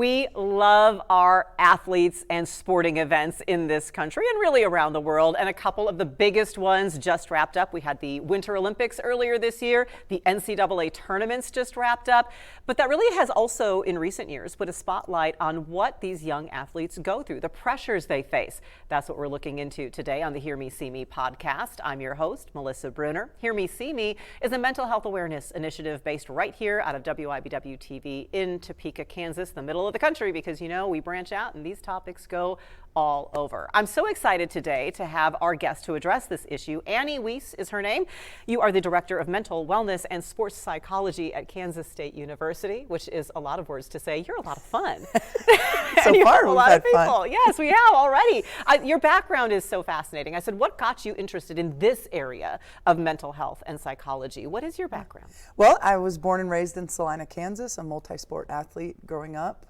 We love our athletes and sporting events in this country and really around the world. And a couple of the biggest ones just wrapped up. We had the Winter Olympics earlier this year. The NCAA tournaments just wrapped up. But that really has also, in recent years, put a spotlight on what these young athletes go through, the pressures they face. That's what we're looking into today on the Hear Me, See Me podcast. I'm your host, Melissa Bruner. Hear Me, See Me is a mental health awareness initiative based right here out of WIBW TV in Topeka, Kansas, the middle of the country, because, you know, we branch out and these topics go all over. I'm so excited today to have our guest to address this issue. Annie Weese is her name. You are the Director of Mental Wellness and Sports Psychology at Kansas State University, which is a lot of words to say. You're a lot of fun. So far, a lot of people. Fun. Yes, we have already. Your background is so fascinating. I said, what got you interested in this area of mental health and psychology? What is your background? Well, I was born and raised in Salina, Kansas, a multi-sport athlete growing up.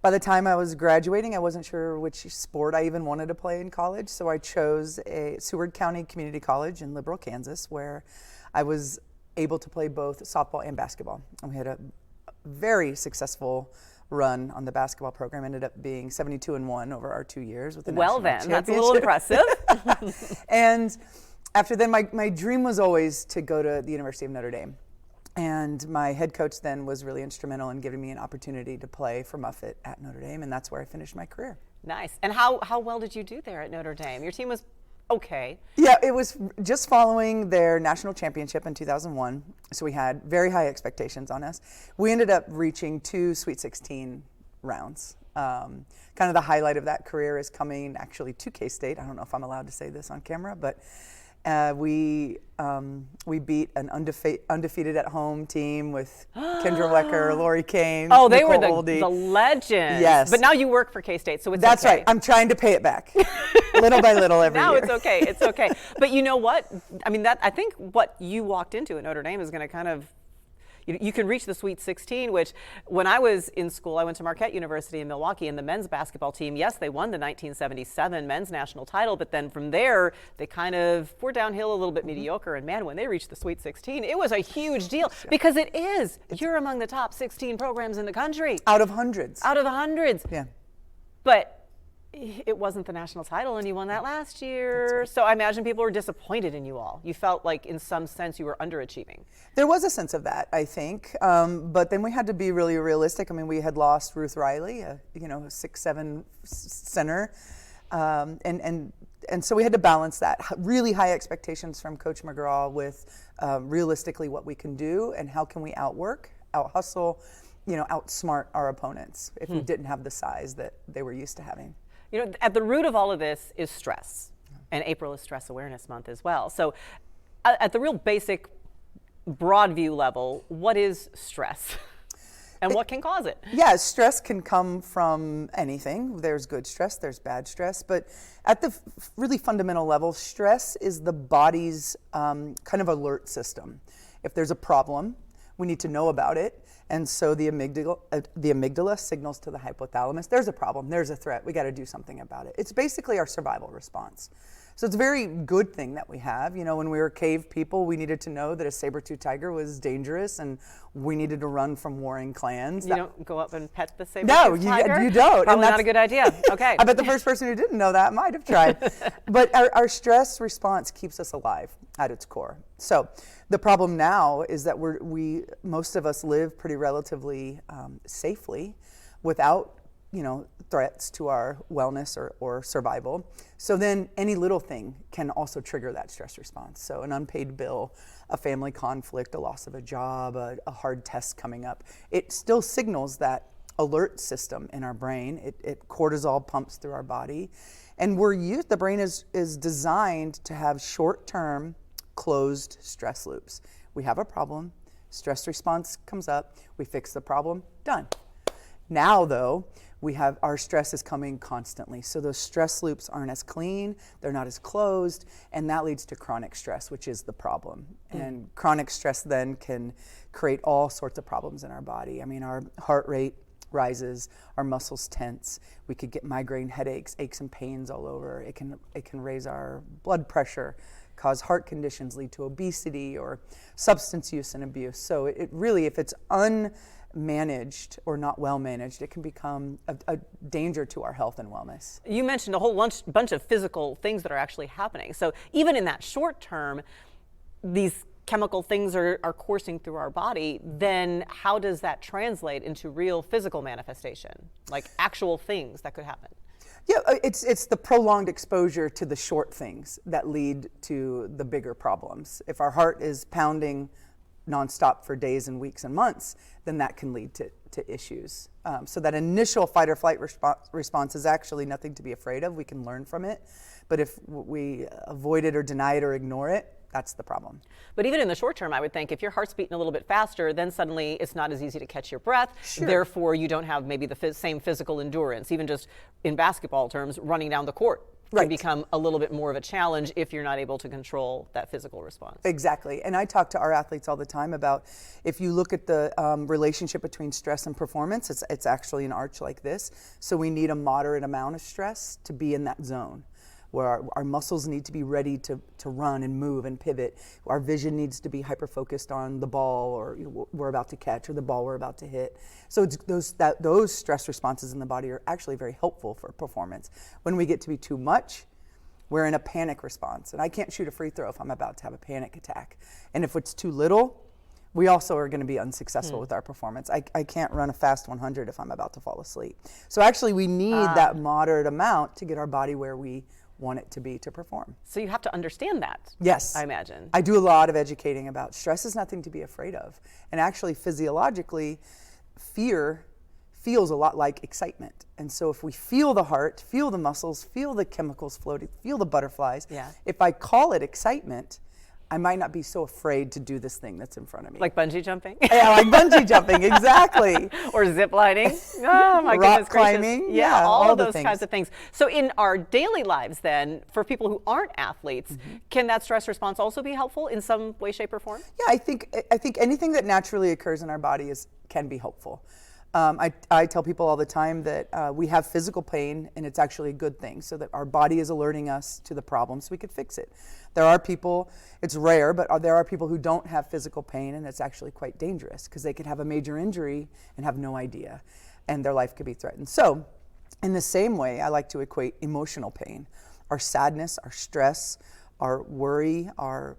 By the time I was graduating, I wasn't sure which sport I even wanted to play in college, so I chose a Seward County Community College in Liberal, Kansas, where I was able to play both softball and basketball. And we had a very successful run on the basketball program, ended up being 72-1 over our 2 years with the national championship. That's a little impressive. And after then, my dream was always to go to the University of Notre Dame. And my head coach then was really instrumental in giving me an opportunity to play for Muffet at Notre Dame, and that's where I finished my career. Nice. And how well did you do there at Notre Dame? Your team was okay. Yeah, it was just following their national championship in 2001, so we had very high expectations on us. We ended up reaching 2 Sweet 16 rounds. Kind of the highlight of that career is coming actually to K-State. I don't know if I'm allowed to say this on camera, but we beat an undefeated at home team with Kendra Wecker, Lori Kane. Oh, they were the legends. Yes. But now you work for K-State, so it's That's okay. right. I'm trying to pay it back, little by little every year. Now it's okay. It's okay. But you know what? I mean, I think what you walked into at Notre Dame is going to kind of. You can reach the Sweet 16, which when I was in school, I went to Marquette University in Milwaukee, and the men's basketball team, yes, they won the 1977 men's national title, but then from there, they kind of were downhill a little bit mediocre. And man, when they reached the Sweet 16, it was a huge deal because you're among the top 16 programs in the country. Out of hundreds. Out of the hundreds. Yeah. But it wasn't the national title, and you won that last year. Right. So I imagine people were disappointed in you all. You felt like, in some sense, you were underachieving. There was a sense of that, I think. But then we had to be really realistic. I mean, we had lost Ruth Riley, a 6'7" center. And so we had to balance that. Really high expectations from Coach McGraw with realistically what we can do and how can we outwork, out-hustle, outsmart our opponents if we didn't have the size that they were used to having. You know, at the root of all of this is stress, and April is Stress Awareness Month as well. So at the real basic, broad view level, what is stress? And what can cause it? Yeah, stress can come from anything. There's good stress, there's bad stress, but at the really fundamental level, stress is the body's kind of alert system. If there's a problem, we need to know about it. And so the amygdala signals to the hypothalamus, there's a problem, there's a threat, we got to do something about it. It's basically our survival response. So it's a very good thing that we have. You know, when we were cave people, we needed to know that a saber-toothed tiger was dangerous and we needed to run from warring clans. You don't go up and pet the saber-toothed tiger? No, you don't. Probably not a good idea. Okay. I bet the first person who didn't know that might have tried. But our stress response keeps us alive at its core. So the problem now is that most of us live pretty relatively safely without threats to our wellness or survival. So then any little thing can also trigger that stress response. So an unpaid bill, a family conflict, a loss of a job, a hard test coming up, it still signals that alert system in our brain. Cortisol pumps through our body. And the brain is designed to have short-term closed stress loops. We have a problem, stress response comes up, we fix the problem, done. Now though, our stress is coming constantly. So those stress loops aren't as clean, they're not as closed, and that leads to chronic stress, which is the problem. And chronic stress then can create all sorts of problems in our body. I mean, our heart rate rises, our muscles tense. We could get migraine headaches, aches and pains all over. It can raise our blood pressure, cause heart conditions, lead to obesity or substance use and abuse. So it really, if it's unmanaged or not well managed, it can become a danger to our health and wellness. You mentioned a whole bunch of physical things that are actually happening. So even in that short term, these chemical things are coursing through our body, then how does that translate into real physical manifestation, like actual things that could happen? Yeah, it's the prolonged exposure to the short things that lead to the bigger problems. If our heart is pounding nonstop for days and weeks and months, then that can lead to issues. So that initial fight or flight response is actually nothing to be afraid of. We can learn from it. But if we avoid it or deny it or ignore it, that's the problem. But even in the short term, I would think if your heart's beating a little bit faster, then suddenly it's not as easy to catch your breath. Sure. Therefore, you don't have maybe the same physical endurance. Even just in basketball terms, running down the court can become a little bit more of a challenge if you're not able to control that physical response. Exactly. And I talk to our athletes all the time about, if you look at the relationship between stress and performance, it's actually an arch like this. So we need a moderate amount of stress to be in that zone, where our muscles need to be ready to run and move and pivot. Our vision needs to be hyper-focused on the ball or we're about to catch or the ball we're about to hit. So it's those stress responses in the body are actually very helpful for performance. When we get to be too much, we're in a panic response. And I can't shoot a free throw if I'm about to have a panic attack. And if it's too little, we also are going to be unsuccessful with our performance. I can't run a fast 100 if I'm about to fall asleep. So actually we need that moderate amount to get our body where we want it to be to perform. So you have to understand that. Yes. I imagine. I do a lot of educating about stress is nothing to be afraid of. And actually physiologically, fear feels a lot like excitement. And so if we feel the heart, feel the muscles, feel the chemicals floating, feel the butterflies, if I call it excitement, I might not be so afraid to do this thing that's in front of me. Like bungee jumping? Yeah, like bungee jumping, exactly. Or zip lining. Oh my goodness Rock climbing. gracious. Yeah, all of those things. kinds of things. So in our daily lives then, for people who aren't athletes, can that stress response also be helpful in some way, shape, or form? Yeah, I think anything that naturally occurs in our body can be helpful. I tell people all the time that we have physical pain and it's actually a good thing, so that our body is alerting us to the problem so we could fix it. There are people, it's rare, but there are people who don't have physical pain and it's actually quite dangerous because they could have a major injury and have no idea and their life could be threatened. So in the same way, I like to equate emotional pain, our sadness, our stress, our worry, our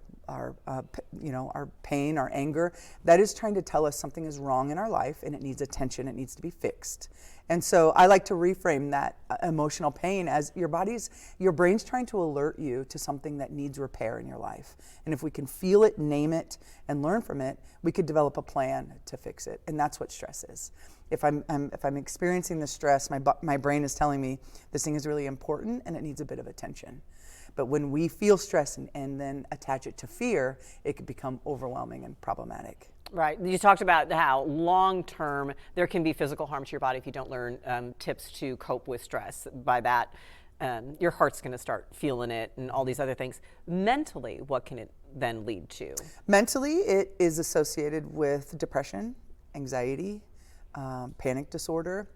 pain, our anger, that is trying to tell us something is wrong in our life and it needs attention, it needs to be fixed. And so I like to reframe that emotional pain as your brain's trying to alert you to something that needs repair in your life. And if we can feel it, name it, and learn from it, we could develop a plan to fix it. And that's what stress is. If I'm experiencing the stress, my brain is telling me this thing is really important and it needs a bit of attention. But when we feel stress and then attach it to fear, it could become overwhelming and problematic. Right. You talked about how long-term there can be physical harm to your body if you don't learn tips to cope with stress. By that, your heart's going to start feeling it and all these other things. Mentally, what can it then lead to? Mentally, it is associated with depression, anxiety, panic disorder.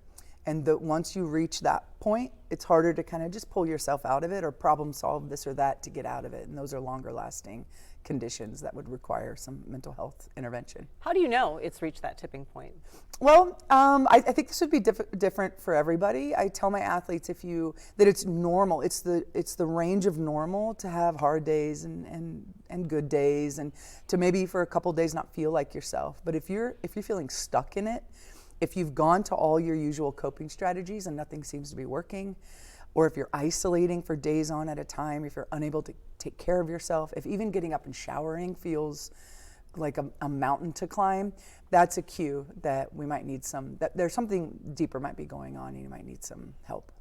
And once you reach that point, it's harder to kind of just pull yourself out of it or problem solve this or that to get out of it. And those are longer lasting conditions that would require some mental health intervention. How do you know it's reached that tipping point? Well, I think this would be different for everybody. I tell my athletes that it's normal. It's the range of normal to have hard days and good days, and to maybe for a couple days not feel like yourself. But if you're feeling stuck in it, if you've gone to all your usual coping strategies and nothing seems to be working, or if you're isolating for days on at a time, if you're unable to take care of yourself, if even getting up and showering feels like a mountain to climb, that's a cue that we might need that there's something deeper might be going on and you might need some help.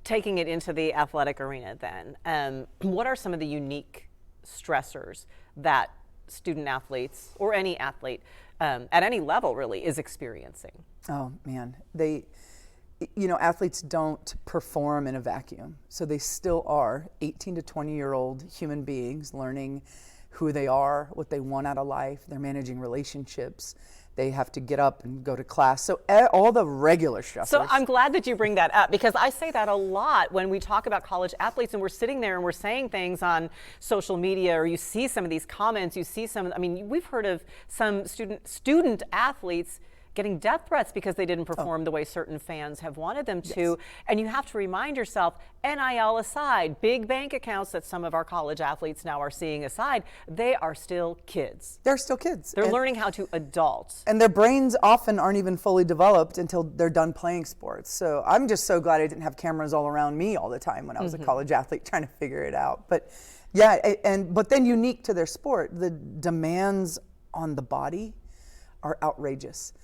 Taking it into the athletic arena then, what are some of the unique stressors that student athletes or any athlete at any level really is experiencing? Oh man, athletes don't perform in a vacuum. So they still are 18 to 20-year-old human beings learning who they are, what they want out of life. They're managing relationships. They have to get up and go to class. So all the regular stressors. So I'm glad that you bring that up, because I say that a lot when we talk about college athletes, and we're sitting there and we're saying things on social media, or you see some of these comments, you see some, I mean, we've heard of some student athletes getting death threats because they didn't perform the way certain fans have wanted them to. And you have to remind yourself, NIL aside, big bank accounts that some of our college athletes now are seeing aside, they are still kids. They're still kids. They're learning how to adult. And their brains often aren't even fully developed until they're done playing sports. So I'm just so glad I didn't have cameras all around me all the time when I was a college athlete trying to figure it out. But yeah, but then unique to their sport, the demands on the body are outrageous.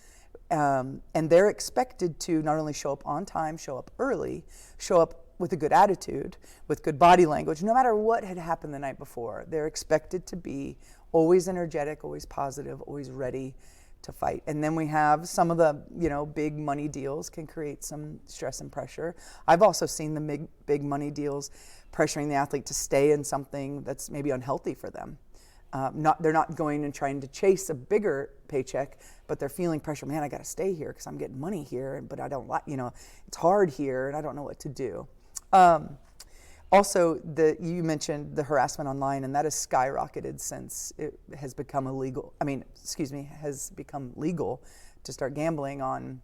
And they're expected to not only show up on time, show up early, show up with a good attitude, with good body language, no matter what had happened the night before. They're expected to be always energetic, always positive, always ready to fight. And then we have some of the, big money deals can create some stress and pressure. I've also seen the big money deals pressuring the athlete to stay in something that's maybe unhealthy for them. They're not going and trying to chase a bigger paycheck, but they're feeling pressure. Man, I got to stay here because I'm getting money here, but I don't like, it's hard here and I don't know what to do. Also, you mentioned the harassment online, and that has skyrocketed since it has become has become legal to start gambling on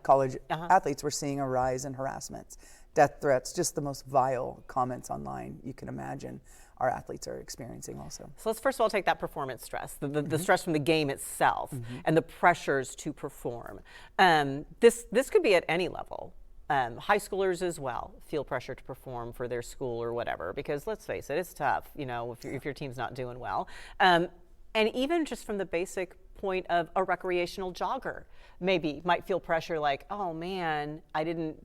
college athletes. We're seeing a rise in harassments, death threats, just the most vile comments online you can imagine our athletes are experiencing also. So let's first of all take that performance stress, the stress from the game itself, and the pressures to perform. This could be at any level. High schoolers as well feel pressure to perform for their school or whatever, because let's face it, it's tough, if your team's not doing well. And even just from the basic point of a recreational jogger, maybe might feel pressure like, oh man, I didn't,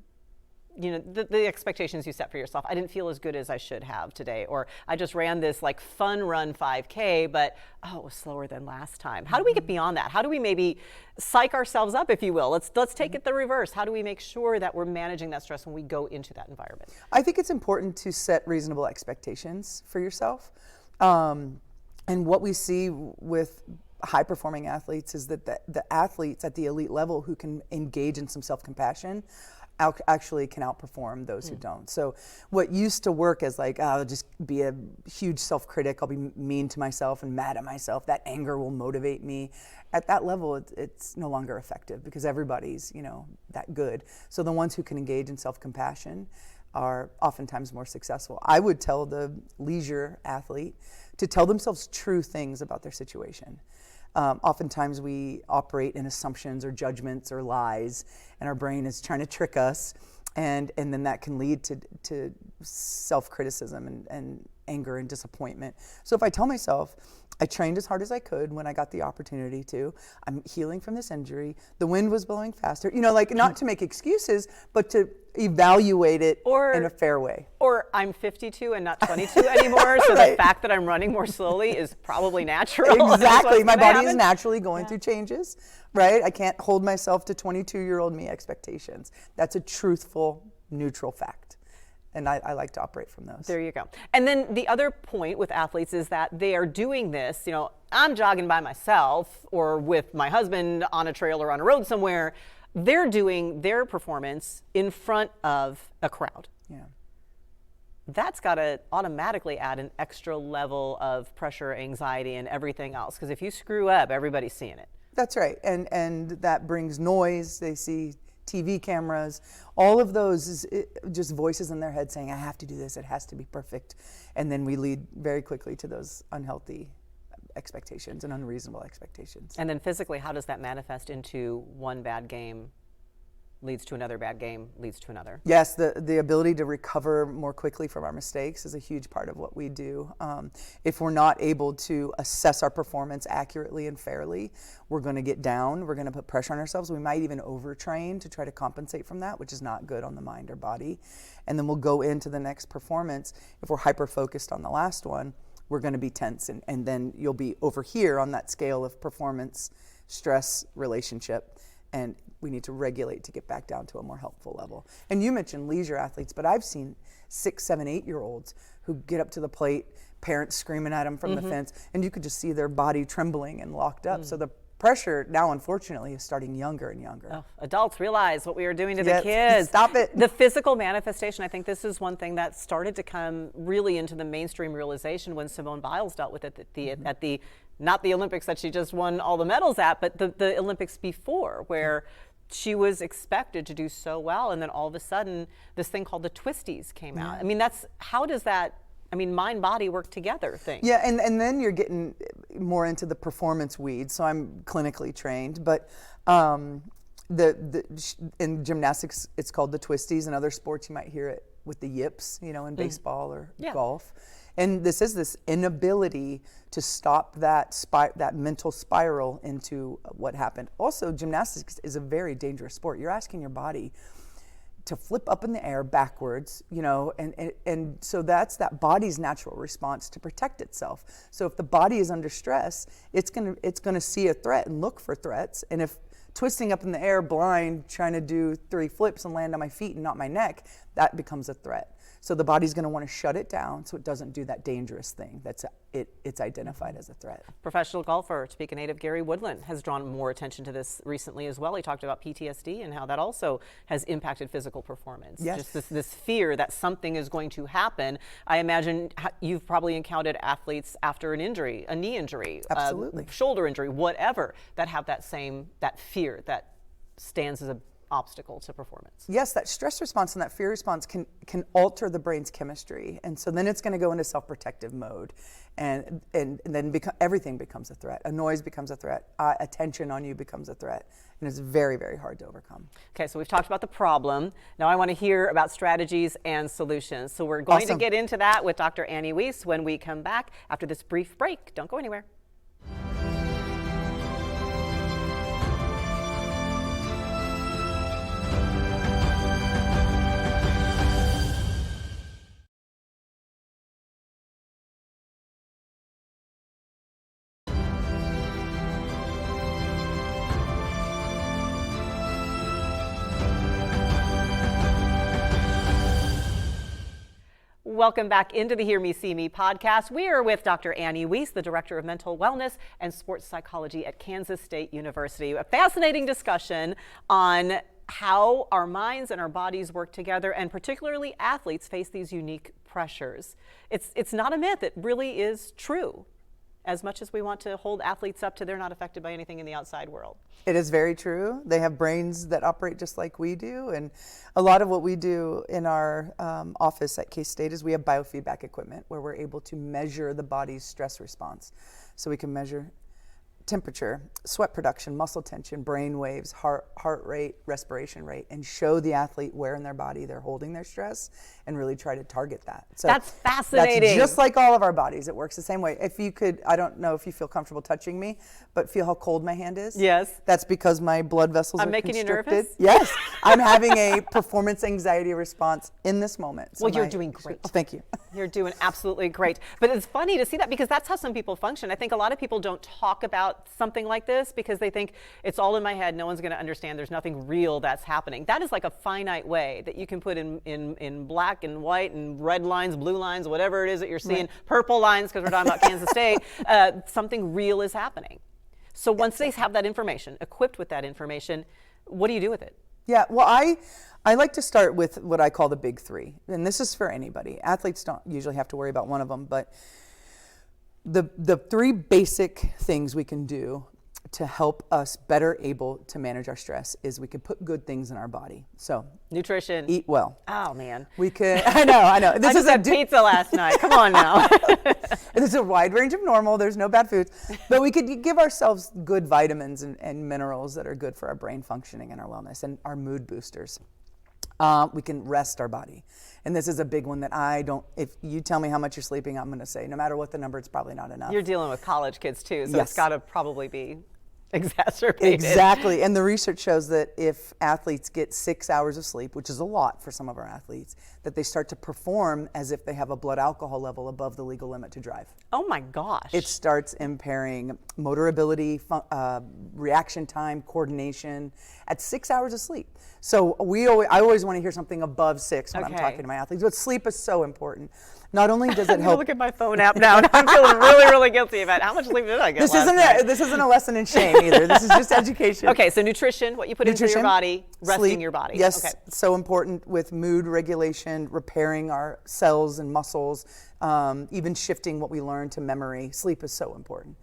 the expectations you set for yourself. I didn't feel as good as I should have today, or I just ran this like fun run 5K, but it was slower than last time. How do we get beyond that? How do we maybe psych ourselves up, if you will? Let's take it the reverse. How do we make sure that we're managing that stress when we go into that environment? I think it's important to set reasonable expectations for yourself. And what we see with high-performing athletes is that the athletes at the elite level who can engage in some self-compassion actually can outperform those who don't. So what used to work as like, I'll just be a huge self-critic, I'll be mean to myself and mad at myself, that anger will motivate me. At that level, it's no longer effective because everybody's, that good. So the ones who can engage in self-compassion are oftentimes more successful. I would tell the leisure athlete to tell themselves true things about their situation. Oftentimes we operate in assumptions or judgments or lies, and our brain is trying to trick us, and then that can lead to self-criticism and anger and disappointment. So if I tell myself, I trained as hard as I could when I got the opportunity to, I'm healing from this injury, the wind was blowing faster, not to make excuses, but to evaluate it in a fair way. Or I'm 52 and not 22 anymore, so the fact that I'm running more slowly is probably natural. Exactly, my body is naturally going through changes, right? I can't hold myself to 22-year-old me expectations. That's a truthful, neutral fact. And I like to operate from those. There you go. And then the other point with athletes is that they are doing this, I'm jogging by myself or with my husband on a trail or on a road somewhere. They're doing their performance in front of a crowd. Yeah. That's got to automatically add an extra level of pressure, anxiety, and everything else. Because if you screw up, everybody's seeing it. That's right. And that brings noise. They see TV cameras, all of those is just voices in their head saying, I have to do this, it has to be perfect. And then we lead very quickly to those unhealthy expectations and unreasonable expectations. And then physically, how does that manifest into one bad game leads to another bad game, leads to another? Yes, the ability to recover more quickly from our mistakes is a huge part of what we do. If we're not able to assess our performance accurately and fairly, we're going to get down, we're going to put pressure on ourselves. We might even overtrain to try to compensate from that, which is not good on the mind or body. And then we'll go into the next performance. If we're hyper-focused on the last one, we're going to be tense, and then you'll be over here on that scale of performance, stress, relationship, and we need to regulate to get back down to a more helpful level. And you mentioned leisure athletes, but I've seen 6, 7, 8-year-olds who get up to the plate, parents screaming at them from the fence, and you could just see their body trembling and locked up. So the pressure now, unfortunately, is starting younger and younger. Oh, adults, realize what we are doing to Yes, the kids. stop it. The physical manifestation, I think this is one thing that started to come really into the mainstream realization when Simone Biles dealt with it at the not the Olympics that she just won all the medals at, but the Olympics before, where she was expected to do so well, and then all of a sudden this thing called the twisties came out. I mean, how does that, I mean, mind body work together thing? Yeah, and then you're getting more into the performance weeds. So I'm clinically trained, but in gymnastics it's called the twisties. In other sports you might hear it with the yips, in baseball or golf. And this inability to stop that mental spiral into what happened. Also, gymnastics is a very dangerous sport. You're asking your body to flip up in the air backwards, and so that's that body's natural response to protect itself. So if the body is under stress, it's gonna see a threat and look for threats. And if twisting up in the air blind, trying to do 3 flips and land on my feet and not my neck, that becomes a threat. So the body's going to want to shut it down so it doesn't do that dangerous thing it's identified as a threat. Professional golfer, Topeka native Gary Woodland, has drawn more attention to this recently as well. He talked about PTSD and how that also has impacted physical performance. Yes. Just this fear that something is going to happen. I imagine you've probably encountered athletes after an injury, a knee injury, absolutely, shoulder injury, whatever, that have that fear that stands as an obstacle to performance. Yes, that stress response and that fear response can alter the brain's chemistry, and so then it's going to go into self-protective mode, and then everything becomes a threat. A noise becomes a threat. Attention on you becomes a threat, and it's very, very hard to overcome. Okay, so we've talked about the problem. Now I want to hear about strategies and solutions. So we're going to get into that with Dr. Annie Weese when we come back after this brief break. Don't go anywhere. Welcome back into the Hear Me, See Me podcast. We are with Dr. Annie Weese, the Director of Mental Wellness and Sports Psychology at Kansas State University. A fascinating discussion on how our minds and our bodies work together, and particularly athletes face these unique pressures. It's not a myth, it really is true. As much as we want to hold athletes up to they're not affected by anything in the outside world. It is very true. They have brains that operate just like we do. And a lot of what we do in our office at K-State is we have biofeedback equipment where we're able to measure the body's stress response. So we can measure temperature, sweat production, muscle tension, brain waves, heart rate, respiration rate, and show the athlete where in their body they're holding their stress and really try to target that. So that's fascinating. That's just like all of our bodies. It works the same way. If you could, I don't know if you feel comfortable touching me, but feel how cold my hand is? Yes. That's because my blood vessels are making constricted. You nervous? Yes. I'm having a performance anxiety response in this moment. So well, you're doing great. Oh, thank you. You're doing absolutely great. But it's funny to see that because that's how some people function. I think a lot of people don't talk about something like this because they think it's all in my head. No one's going to understand. There's nothing real that's happening. That is like a finite way that you can put in black and white and red lines, blue lines, whatever it is that you're seeing, right. Purple lines because we're talking about Kansas State. Something real is happening. So once they have that information, equipped with that information, what do you do with it? Yeah, well, I like to start with what I call the big three. And this is for anybody. Athletes don't usually have to worry about one of them, but the 3 basic things we can do to help us better able to manage our stress is we can put good things in our body. So nutrition, eat well. Oh man, we could. I know. This I just had pizza last night. Come on now. There's a wide range of normal. There's no bad foods, but we could give ourselves good vitamins and minerals that are good for our brain functioning and our wellness and our mood boosters. We can rest our body. And this is a big one that if you tell me how much you're sleeping, I'm going to say, no matter what the number, it's probably not enough. You're dealing with college kids too, so yes. It's got to probably be exacerbated. Exactly. And the research shows that if athletes get 6 hours of sleep, which is a lot for some of our athletes, that they start to perform as if they have a blood alcohol level above the legal limit to drive. Oh my gosh. It starts impairing motor ability, reaction time, coordination at 6 hours of sleep. So I always want to hear something above 6 when I'm talking to my athletes. But sleep is so important. Not only does it help. Look at my phone app now, and I'm feeling really, really guilty about how much sleep did I get last night? This isn't a lesson in shame. nutrition either. This is just education. Okay, so nutrition, what you put into your body, resting sleep, your body. Yes, okay. so important with mood regulation, repairing our cells and muscles, even shifting what we learn to memory. Sleep is so important.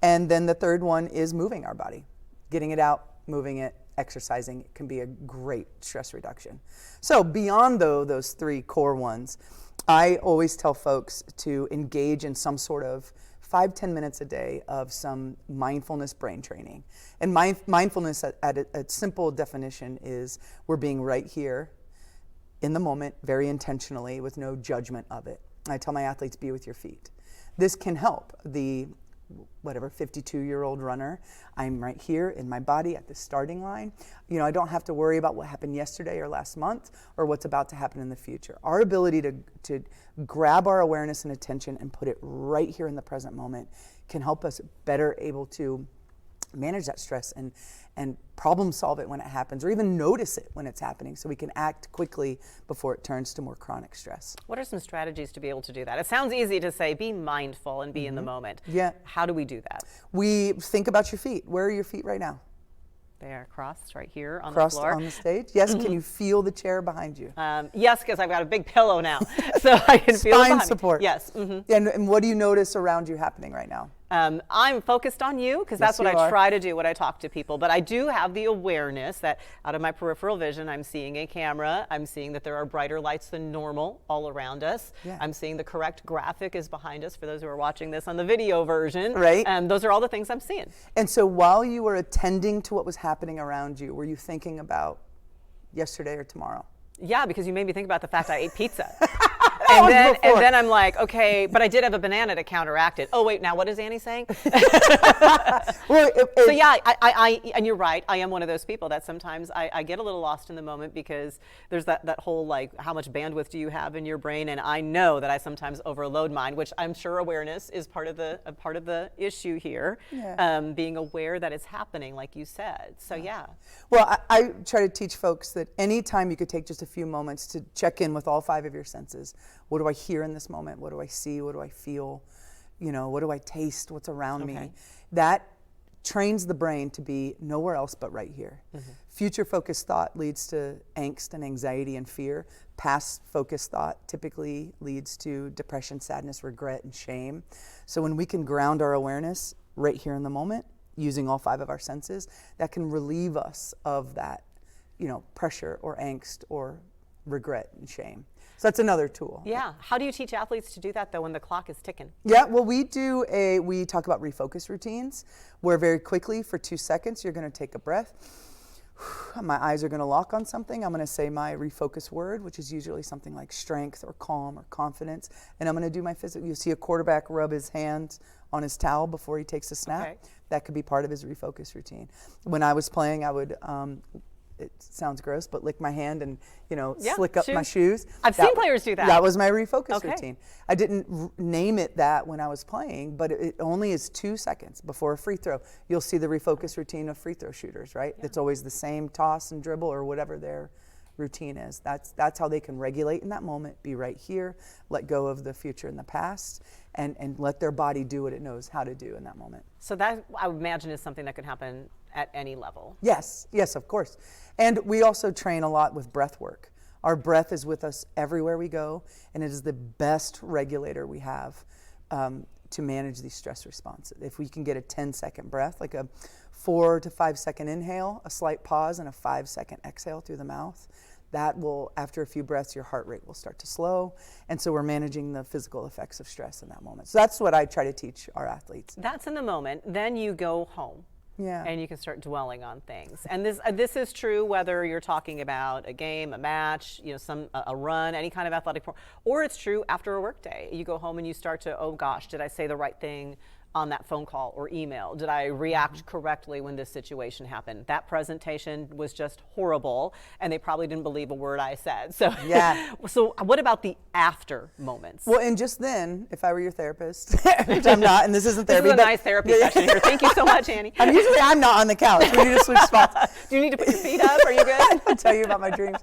And then the third one is moving our body, getting it out, moving it, exercising can be a great stress reduction. So beyond those three core ones, I always tell folks to engage in some sort of 5-10 minutes a day of some mindfulness brain training. And mindfulness at a simple definition is we're being right here in the moment, very intentionally, with no judgment of it. I tell my athletes, be with your feet. This can help the 52-year-old runner. I'm right here in my body at the starting line. You know, I don't have to worry about what happened yesterday or last month or what's about to happen in the future. Our ability to grab our awareness and attention and put it right here in the present moment can help us better able to manage that stress and problem solve it when it happens, or even notice it when it's happening, so we can act quickly before it turns to more chronic stress. What are some strategies to be able to do that? It sounds easy to say, be mindful and be in the moment. Yeah. How do we do that? We think about your feet. Where are your feet right now? They are crossed right here on Crossed the floor. on the stage? Yes. Can you feel the chair behind you? Yes, because I've got a big pillow now, so I can feel it Spine behind me. support. Yes. And what do you notice around you happening right now? I'm focused on you because that's Yes, what you I are. try to do when I talk to people. But I do have the awareness that out of my peripheral vision, I'm seeing a camera. I'm seeing that there are brighter lights than normal all around us. Yeah. I'm seeing the correct graphic is behind us for those who are watching this on the video version. Right. Those are all the things I'm seeing. And so while you were attending to what was happening around you, were you thinking about yesterday or tomorrow? Yeah, because you made me think about the fact I ate pizza. was and before. then I'm like, okay, but I did have a banana to counteract it. Oh wait, now what is Annie saying? Well, So yeah, I and you're right. I am one of those people that sometimes I get a little lost in the moment because there's that whole like, how much bandwidth do you have in your brain? And I know that I sometimes overload mine, which I'm sure awareness is part of the issue here. Yeah. Being aware that it's happening, like you said. So yeah. Well, I try to teach folks that anytime you could take just a few moments to check in with all 5 of your senses. What do I hear in this moment? What do I see? What do I feel? You know, what do I taste? What's around me? That trains the brain to be nowhere else but right here. Future focused thought leads to angst and anxiety and fear. Past focused thought typically leads to depression, sadness, regret, and shame. So when we can ground our awareness right here in the moment, using all 5 of our senses, that can relieve us of that, you know, pressure or angst or regret and shame. So that's another tool. Yeah. How do you teach athletes to do that though when the clock is ticking? Yeah, well, we talk about refocus routines where very quickly for 2 seconds, you're going to take a breath. My eyes are going to lock on something. I'm going to say my refocus word, which is usually something like strength or calm or confidence. And I'm going to do my physical. You see a quarterback rub his hand on his towel before he takes a snap. Okay. That could be part of his refocus routine. When I was playing, I would, it sounds gross, but lick my hand and, you know, slick up my shoes. I've seen players do that. That was my refocus Okay. routine. I didn't name it that when I was playing, but it only is 2 seconds before a free throw. You'll see the refocus routine of free throw shooters, right? It's always the same toss and dribble or whatever their routine is. That's how they can regulate in that moment, be right here, let go of the future and the past, and let their body do what it knows how to do in that moment. So that, I would imagine, is something that could happen at any level. Yes, of course. And we also train a lot with breath work. Our breath is with us everywhere we go, and it is the best regulator we have to manage these stress responses. If we can get a 10-second breath, like a 4 to 5 second inhale, a slight pause, and a 5-second exhale through the mouth, that will, after a few breaths, your heart rate will start to slow. And so we're managing the physical effects of stress in that moment. So that's what I try to teach our athletes. That's in the moment. Then you go home. Yeah. And you can start dwelling on things. And this is true whether you're talking about a game, a match, you know, a run, any kind of athletic form, or it's true after a work day. You go home and you start to, oh gosh, did I say the right thing on that phone call or email? Did I react correctly when this situation happened? That presentation was just horrible, and they probably didn't believe a word I said. So yeah. So what about the after moments? Well, and just then, if I were your therapist, which I'm not, and this isn't therapy. This is a nice therapy session here. Thank you so much, Annie. I'm not on the couch. We need to switch spots. Do you need to put your feet up? Are you good? I'll tell you about my dreams.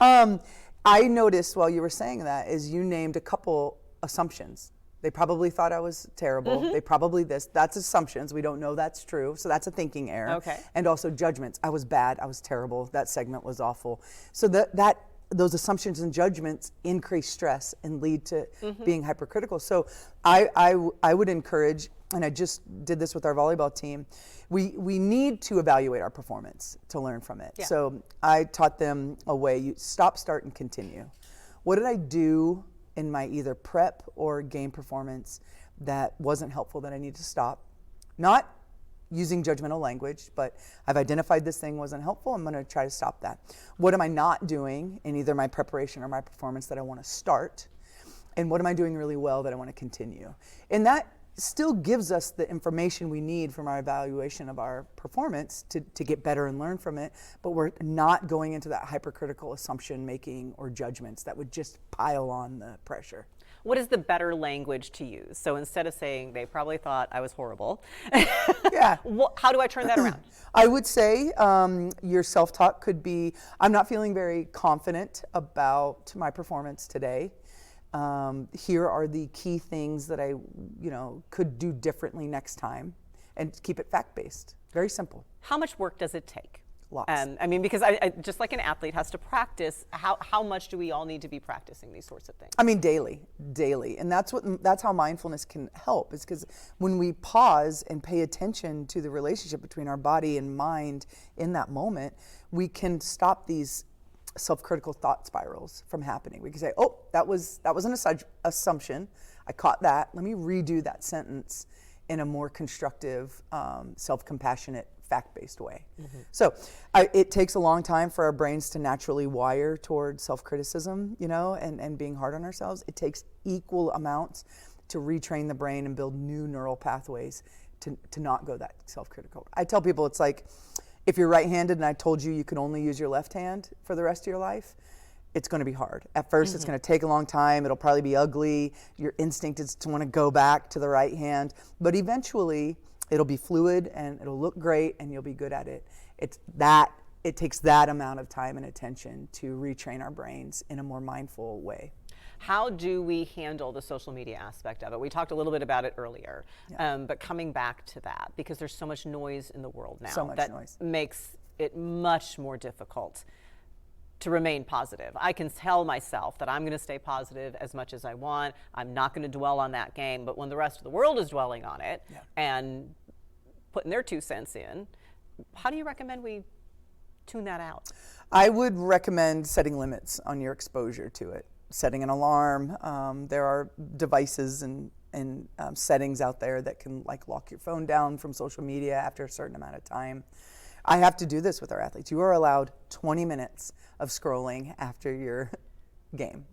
I noticed while you were saying that is you named a couple assumptions They probably thought I was terrible. They probably that's assumptions. We don't know that's true. So that's a thinking error. Okay. And also judgments. I was bad. I was terrible. That segment was awful. So those assumptions and judgments increase stress and lead to being hypercritical. So I would encourage, and I just did this with our volleyball team, we need to evaluate our performance to learn from it. Yeah. So I taught them a way: you stop, start, and continue. What did I do in my either prep or game performance that wasn't helpful that I need to stop? Not using judgmental language, but I've identified this thing wasn't helpful. I'm going to try to stop that. What am I not doing in either my preparation or my performance that I want to start? And what am I doing really well that I want to continue? And that still gives us the information we need from our evaluation of our performance to get better and learn from it, but we're not going into that hypercritical assumption making or judgments that would just pile on the pressure. What is the better language to use? So instead of saying they probably thought I was horrible, Yeah. how do I turn that around? I would say your self-talk could be, I'm not feeling very confident about my performance today. Here are the key things that I, could do differently next time, and keep it fact-based. Very simple. How much work does it take? Lots. I mean, because I just like an athlete has to practice, how much do we all need to be practicing these sorts of things? I mean, daily, and that's how mindfulness can help. Is because when we pause and pay attention to the relationship between our body and mind in that moment, we can stop these self-critical thought spirals from happening. We can say, "Oh, that was an assumption. I caught that. Let me redo that sentence in a more constructive, self-compassionate, fact-based way." So it takes a long time for our brains to naturally wire toward self-criticism, and being hard on ourselves. It takes equal amounts to retrain the brain and build new neural pathways to not go that self-critical. I tell people it's like, if you're right-handed and I told you could only use your left hand for the rest of your life, it's going to be hard. At first, it's going to take a long time. It'll probably be ugly. Your instinct is to want to go back to the right hand. But eventually, it'll be fluid and it'll look great and you'll be good at it. It takes that amount of time and attention to retrain our brains in a more mindful way. How do we handle the social media aspect of it? We talked a little bit about it earlier, but coming back to that, because there's so much noise in the world now So much that noise. makes it much more difficult to remain positive. I can tell myself that I'm going to stay positive as much as I want. I'm not going to dwell on that game, but when the rest of the world is dwelling on it and putting their 2 cents in, how do you recommend we tune that out? I would recommend setting limits on your exposure to it. Setting an alarm. There are devices and settings out there that can lock your phone down from social media after a certain amount of time. I have to do this with our athletes. You are allowed 20 minutes of scrolling after your game.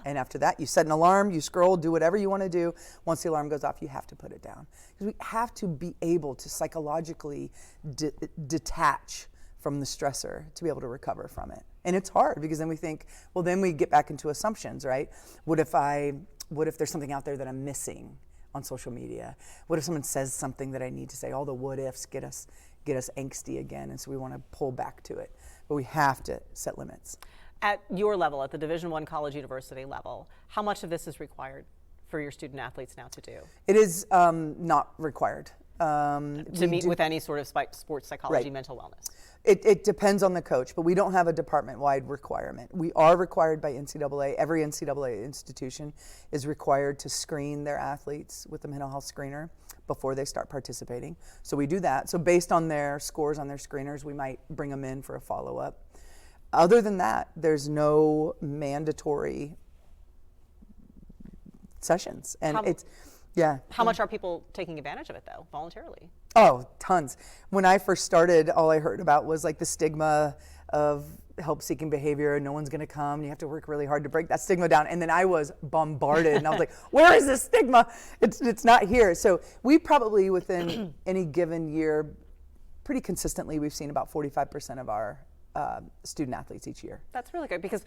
And after that, you set an alarm, you scroll, do whatever you want to do. Once the alarm goes off, you have to put it down. Because we have to be able to psychologically detach from the stressor to be able to recover from it. And it's hard because then we think, well, then we get back into assumptions, right? What if there's something out there that I'm missing on social media? What if someone says something that I need to say? All the what ifs get us angsty again, and so we want to pull back to it. But we have to set limits. At your level, at the Division I college university level, how much of this is required for your student athletes now to do? It is not required. To meet with any sort of sports psychology, mental wellness? It depends on the coach, but we don't have a department-wide requirement. We are required by NCAA. Every NCAA institution is required to screen their athletes with a mental health screener before they start participating. So we do that. So based on their scores on their screeners, we might bring them in for a follow-up. Other than that, there's no mandatory sessions. And How much are people taking advantage of it, though, voluntarily? Oh, tons. When I first started, all I heard about was the stigma of help-seeking behavior, and no one's going to come. You have to work really hard to break that stigma down. And then I was bombarded, and I was like, where is this stigma? It's not here. So we probably, within any given year, pretty consistently, we've seen about 45% of our student athletes each year. That's really good because,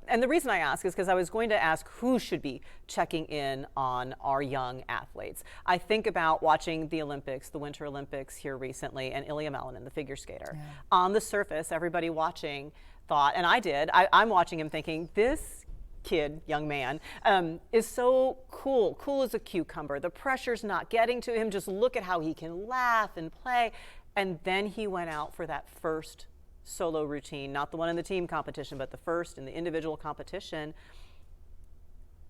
and the reason I ask is because I was going to ask who should be checking in on our young athletes. I think about watching the Olympics, the Winter Olympics here recently, and Ilya Melinin, the figure skater. On the surface, everybody watching thought, and I did, I'm watching him thinking, this kid, young man, is so cool as a cucumber. The pressure's not getting to him. Just look at how he can laugh and play. And then he went out for that first solo routine, not the one in the team competition, but the first in the individual competition.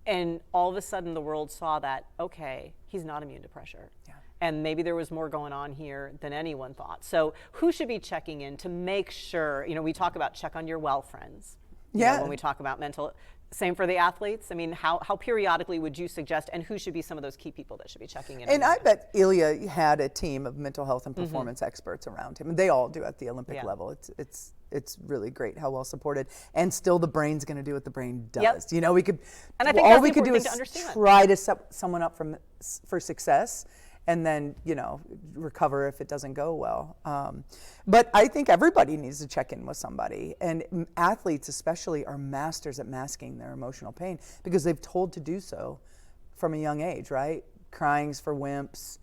And all of a sudden the world saw that, okay, he's not immune to pressure. Yeah. And maybe there was more going on here than anyone thought. So who should be checking in to make sure, we talk about check on your well friends. When we talk about mental, same for the athletes. I mean, how periodically would you suggest, and who should be some of those key people that should be checking in? And I bet Ilya had a team of mental health and performance experts around him. And they all do at the Olympic level. It's really great how well supported. And still the brain's going to do what the brain does. Yep. We could, and I think all we could do is to try to set someone up for success, and then, recover if it doesn't go well. But I think everybody needs to check in with somebody. And athletes especially are masters at masking their emotional pain because they've told to do so from a young age, right? Crying's for wimps,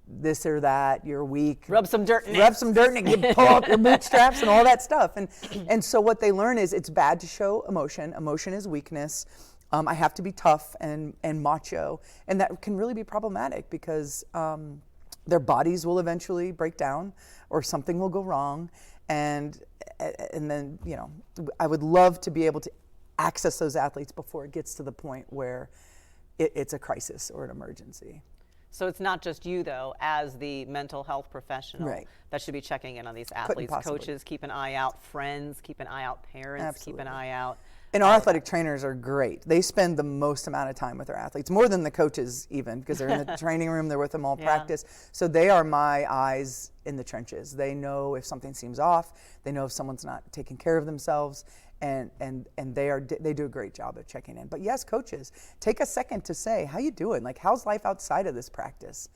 this or that, you're weak. Rub some dirt in it. Rub some dirt in it, you pull up your bootstraps and all that stuff. And so what they learn is it's bad to show emotion. Emotion is weakness. I have to be tough and macho, and that can really be problematic because their bodies will eventually break down or something will go wrong, and then I would love to be able to access those athletes before it gets to the point where it's a crisis or an emergency. So it's not just you, though, as the mental health professional that should be checking in on these athletes. Coaches, keep an eye out. Friends, keep an eye out. Parents, keep an eye out. And our athletic trainers are great. They spend the most amount of time with their athletes, more than the coaches even, because they're in the training room, they're with them all practice. So they are my eyes in the trenches. They know if something seems off. They know if someone's not taking care of themselves. And they do a great job of checking in. But yes, coaches, take a second to say, how you doing? Like, how's life outside of this practice?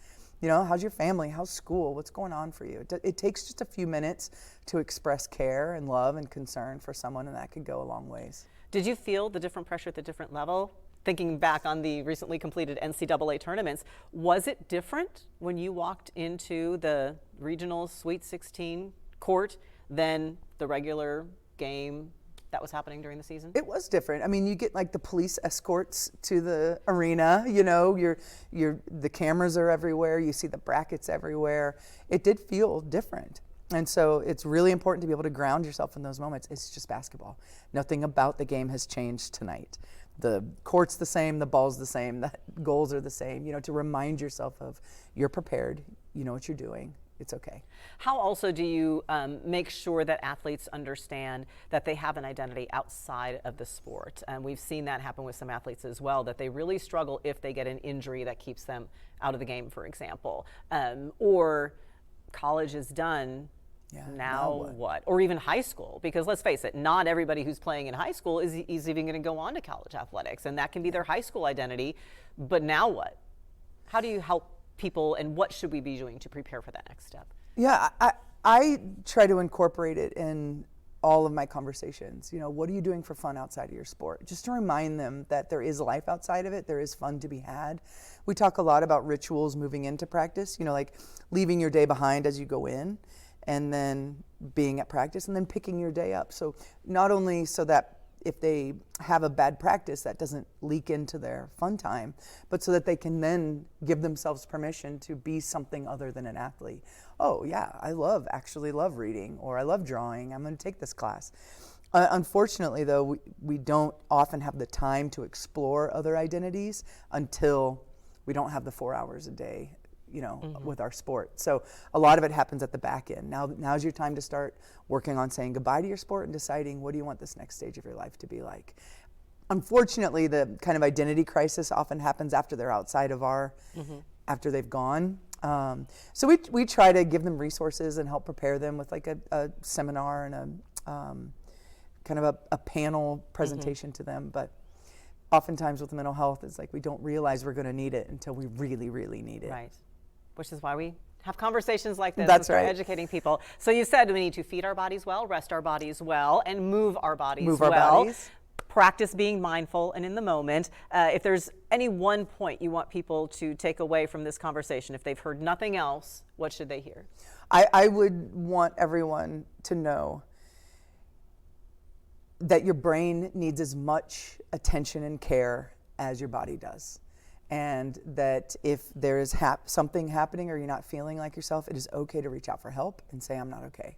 How's your family? How's school? What's going on for you? It takes just a few minutes to express care and love and concern for someone, and that could go a long ways. Did you feel the different pressure at the different level? Thinking back on the recently completed NCAA tournaments, was it different when you walked into the regional Sweet 16 court than the regular game that was happening during the season? It was different. I mean, you get like the police escorts to the arena, the cameras are everywhere, you see the brackets everywhere. It did feel different. And so it's really important to be able to ground yourself in those moments. It's just basketball. Nothing about the game has changed tonight. The court's the same, the ball's the same, the goals are the same, to remind yourself of you're prepared, you know what you're doing. It's okay. How also do you make sure that athletes understand that they have an identity outside of the sport? And we've seen that happen with some athletes as well, that they really struggle if they get an injury that keeps them out of the game, for example. Or college is done, now what? Or even high school, because let's face it, not everybody who's playing in high school is even going to go on to college athletics, and that can be their high school identity. But now what? How do you help people, and what should we be doing to prepare for that next step? Yeah, I try to incorporate it in all of my conversations. What are you doing for fun outside of your sport? Just to remind them that there is life outside of it, there is fun to be had. We talk a lot about rituals moving into practice, like leaving your day behind as you go in, and then being at practice, and then picking your day up. So not only so that if they have a bad practice, that doesn't leak into their fun time, but so that they can then give themselves permission to be something other than an athlete. Oh yeah, I actually love reading, or I love drawing, I'm gonna take this class. Unfortunately though, we don't often have the time to explore other identities until we don't have the 4 hours a day with our sport. So a lot of it happens at the back end. Now's your time to start working on saying goodbye to your sport and deciding what do you want this next stage of your life to be like. Unfortunately, the kind of identity crisis often happens after they're outside of after they've gone. So we try to give them resources and help prepare them with like a seminar and a kind of a panel presentation to them. But oftentimes with mental health, it's like we don't realize we're going to need it until we really, really need it. Right. Which is why we have conversations like this. That's right. Educating people. So you said we need to feed our bodies well, rest our bodies well, and move our bodies well. Move our bodies. Practice being mindful and in the moment. If there's any one point you want people to take away from this conversation, if they've heard nothing else, what should they hear? I would want everyone to know that your brain needs as much attention and care as your body does. And that if there is something happening or you're not feeling like yourself, it is okay to reach out for help and say, I'm not okay.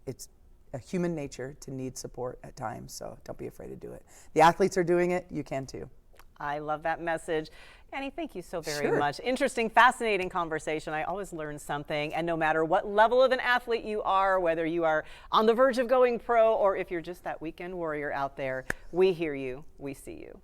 It's a human nature to need support at times, so don't be afraid to do it. The athletes are doing it, you can too. I love that message. Annie, thank you so very Sure. much. Interesting, fascinating conversation. I always learn something. And no matter what level of an athlete you are, whether you are on the verge of going pro or if you're just that weekend warrior out there, we hear you, we see you.